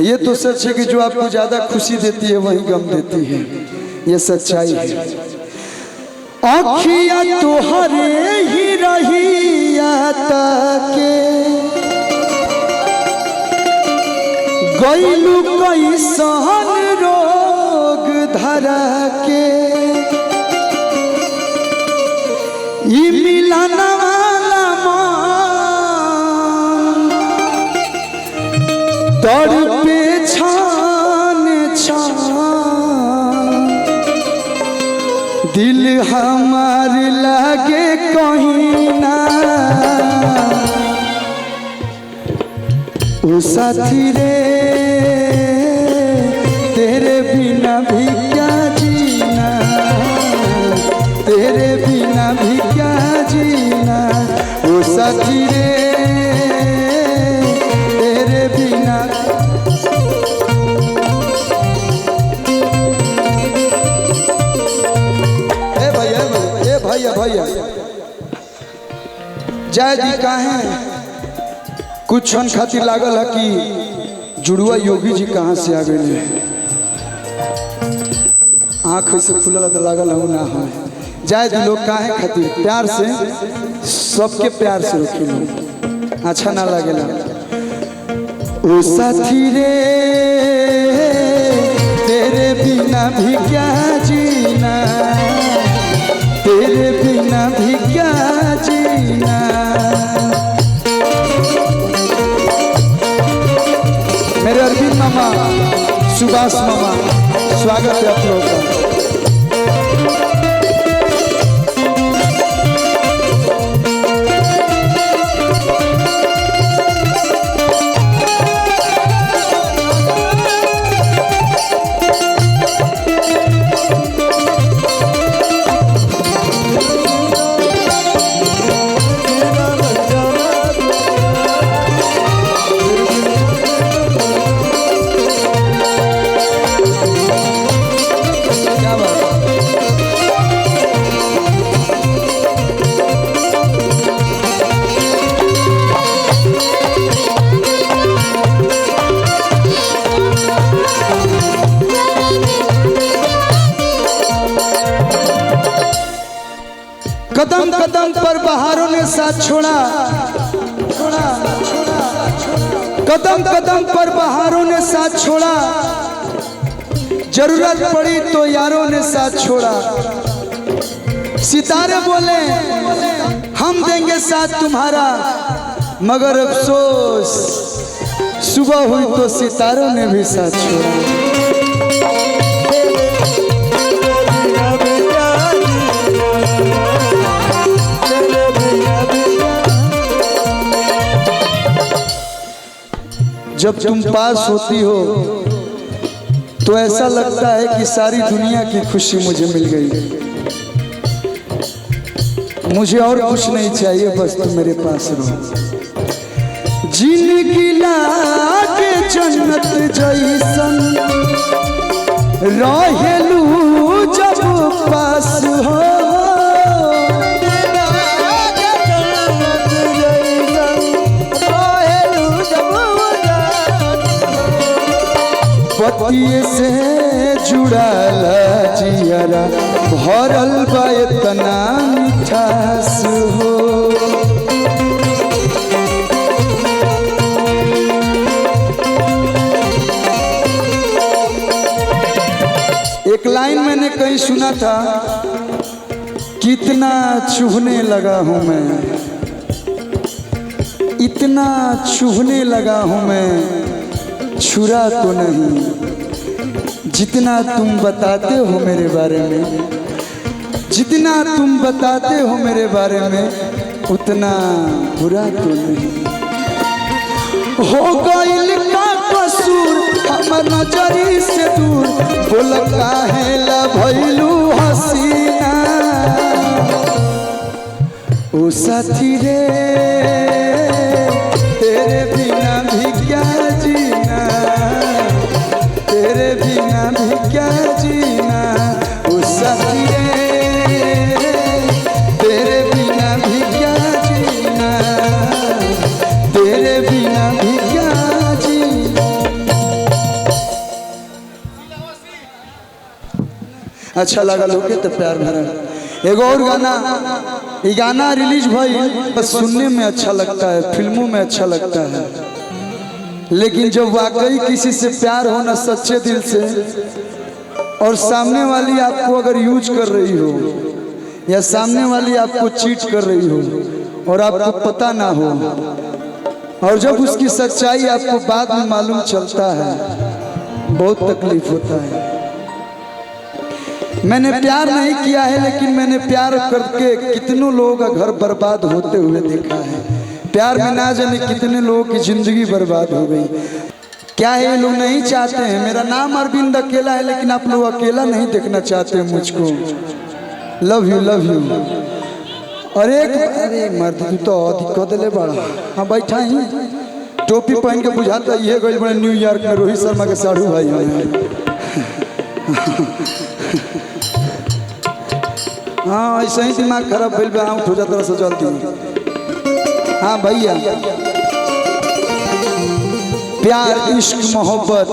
ये तो सच है कि जो आपको ज्यादा खुशी देती है वही गम देती है, ये सच्चाई है। आँखिया तोहरे ही रहिया ताके गइलू कैसन रोग धरा के ई मिलन वाला मन तड़पे छान छान दिल हमार लागे कहीं ना ओ साथी रे तेरे बिना भी क्या जीना, तेरे बिना भी क्या जीना ओ साथी रे तेरे बिना। भैया जय जी कहाँ कुछ क्षण खातिर लागल है कि जुड़ुआ योगी जी कहाँ से आ गए। आँख से खुलल तो लागल है ना है। जय जी लोग कहाँ खातिर प्यार से सबके प्यार से रखे लोग अच्छा ना लगेला। ओ साथी रे तेरे बिना भी क्या जीना, तेरे बिना भी क्या जीना। मेरे अरविंद मामा, सुभाष मामा, स्वागत है आप लोगों का। कदम कदम पर बहारों ने साथ छोड़ा, कदम कदम पर बहारों ने साथ छोड़ा, जरूरत पड़ी तो यारों ने साथ छोड़ा। सितारे बोले हम देंगे साथ तुम्हारा, मगर अफसोस सुबह हुई तो सितारों ने भी साथ छोड़ा। जब तुम पास होती हो तो ऐसा लगता है कि सारी दुनिया की खुशी मुझे मिल गई। मुझे और कुछ नहीं चाहिए, बस तुम मेरे पास रहो। जिंदगी लागे जन्नत जैसन रहेलू जब पास हो, पतिये से जुड़ाला जियारा भरल बा इतना मिठास हो। एक लाइन मैंने कहीं सुना था, कितना चुभने लगा हूं मैं, इतना चुभने लगा हूं मैं, छुरा तो नहीं। जितना तुम बताते हो मेरे बारे में, जितना तुम बताते हो मेरे बारे में, उतना बुरा तो नहीं। हो गइल का कसूर हमर नजरी से दूर, बोल काहे ला भइलू हसीना। ओ साथी रे तेरे बिना भी क्या जीना, तेरे बिना भी क्या जीना। ओ साथी रे तेरे बिना भी क्या जीना, तेरे बिना भी क्या जीना। अच्छा लगा लोग तो प्यार भरा। एगो और गाना, ये गाना रिलीज भाई बस सुनने में अच्छा लगता है, फिल्मों में अच्छा लगता है, लेकिन जब वाकई किसी से प्यार होना सच्चे दिल से और सामने वाली आपको अगर यूज कर रही हो या सामने वाली आपको चीट कर रही हो और आपको पता ना हो, और जब उसकी सच्चाई आपको बाद में मालूम चलता है, बहुत तकलीफ होता है। मैंने प्यार नहीं किया है, लेकिन मैंने प्यार करके कितनों लोगों का घर बर्बाद होते हुए देखा है। प्यार में ना जाने कितने लोगों की जिंदगी बर्बाद हो गई। क्या है, ये लोग नहीं चाहते हैं, मेरा नाम अरविंद अकेला है, लेकिन आप लोग अकेला नहीं देखना चाहते मुझको। Love you love you. और एक अरे मर्द तू तो दिक्कत ले बड़ा। हाँ बैठा ही टोपी पहन के बुझाता ये गई बड़े न्यूयॉर्क में रोहित शर्मा के साढ़ू भाई हैं। हाँ ऐसे ही दिमाग खराब भइल बा, आउट हो जाता से जल्दी। हाँ भैया, प्यार इश्क मोहब्बत